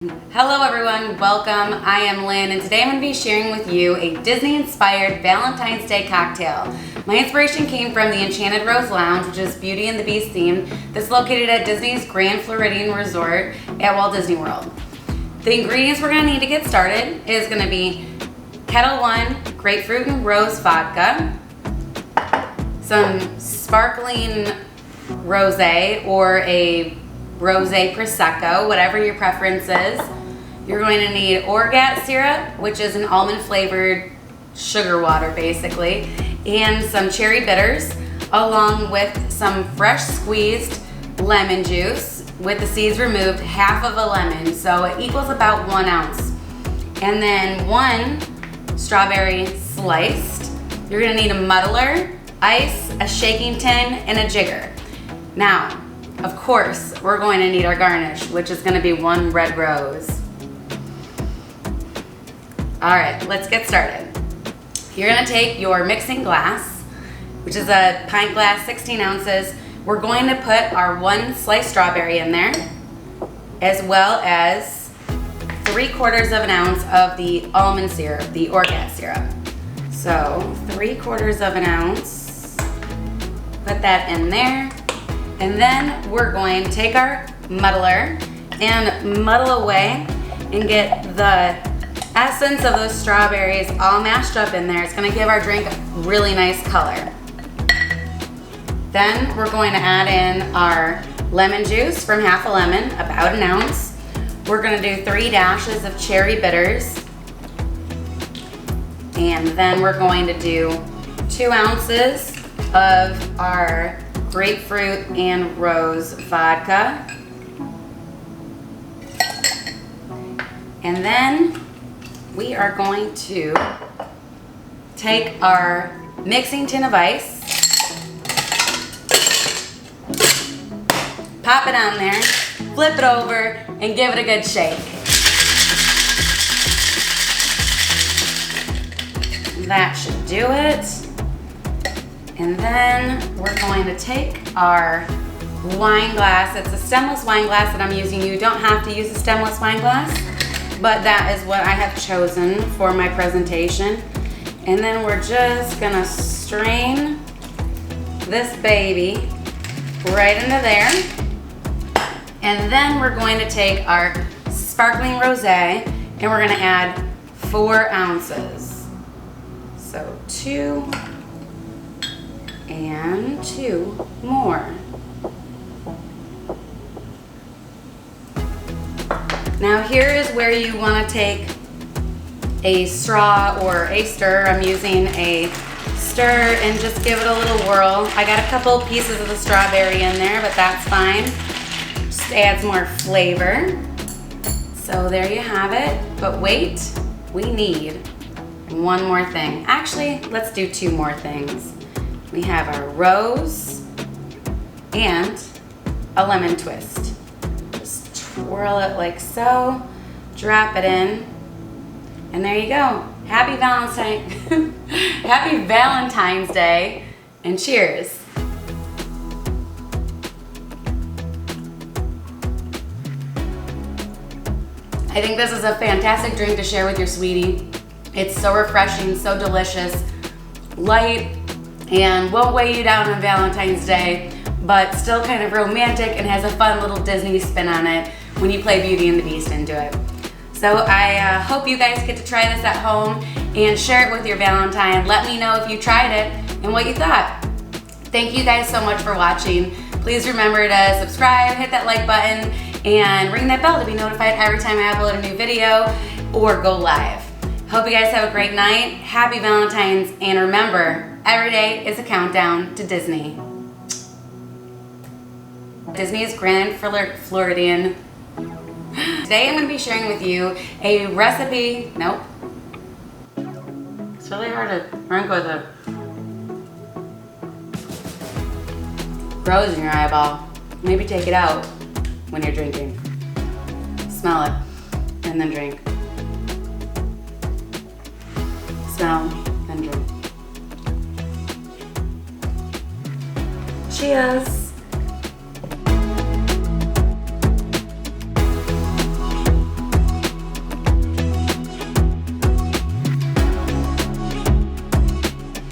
Hello everyone, welcome. I am Lynn and today I'm going to be sharing with you a Disney-inspired Valentine's Day cocktail. My inspiration came from the Enchanted Rose Lounge, which is Beauty and the Beast themed, that's located at Disney's Grrand Floridian Resort at Walt Disney World. The ingredients we're going to need to get started is going to be Kettle 1 Grapefruit and Rose Vodka, some sparkling rosé or a rosé prosecco, whatever your preference is. You're going to need orgeat syrup, which is an almond flavored sugar water basically, and some cherry bitters, along with some fresh squeezed lemon juice with the seeds removed, half of a lemon, so it equals about 1 ounce. And then 1 strawberry sliced. You're gonna need a muddler, ice, a shaking tin, and a jigger. Now, of course, we're going to need our garnish, which is going to be 1 red rose. All right, let's get started. You're going to take your mixing glass, which is a pint glass, 16 ounces. We're going to put our 1 sliced strawberry in there, as well as 3/4 of an ounce of the almond syrup, the orgeat syrup. So 3/4 of an ounce, put that in there. And then we're going to take our muddler and muddle away and get the essence of those strawberries all mashed up in there. It's going to give our drink a really nice color. Then we're going to add in our lemon juice from half a lemon, about 1 ounce. We're going to do 3 dashes of cherry bitters. And then we're going to do 2 ounces of our grapefruit and rose vodka. And then we are going to take our mixing tin of ice, pop it on there, flip it over, and give it a good shake. That should do it. And then we're going to take our wine glass. It's a stemless wine glass that I'm using. You don't have to use a stemless wine glass, but that is what I have chosen for my presentation. And then we're just gonna strain this baby right into there. And then we're going to take our sparkling rosé and we're gonna add 4 ounces. So 2 and 2 more. Now here is where you want to take a straw or a stir. I'm using a stir and just give it a little whirl. I got a couple pieces of the strawberry in there, but that's fine. Just adds more flavor. So there you have it. But wait, we need 1 more thing. Actually, let's do 2 more things. We have our rose and a lemon twist. Just twirl it like so, drop it in, and there you go. Happy Valentine, Happy Valentine's Day, and cheers. I think this is a fantastic drink to share with your sweetie. It's so refreshing, so delicious, light, and won't weigh you down on Valentine's Day, but still kind of romantic and has a fun little Disney spin on it when you play Beauty and the Beast into it. So I hope you guys get to try this at home and share it with your Valentine. Let me know if you tried it and what you thought. Thank you guys so much for watching. Please remember to subscribe, hit that like button, and ring that bell to be notified every time I upload a new video or go live. Hope you guys have a great night. Happy Valentine's, and remember, every day is a countdown to Disney. Disney is Grrand Floridian. Today I'm going to be sharing with you a recipe. Nope. It's really hard to drink with a rose in your eyeball. Maybe take it out when you're drinking. Smell it and then drink. Smell and drink. Cheers.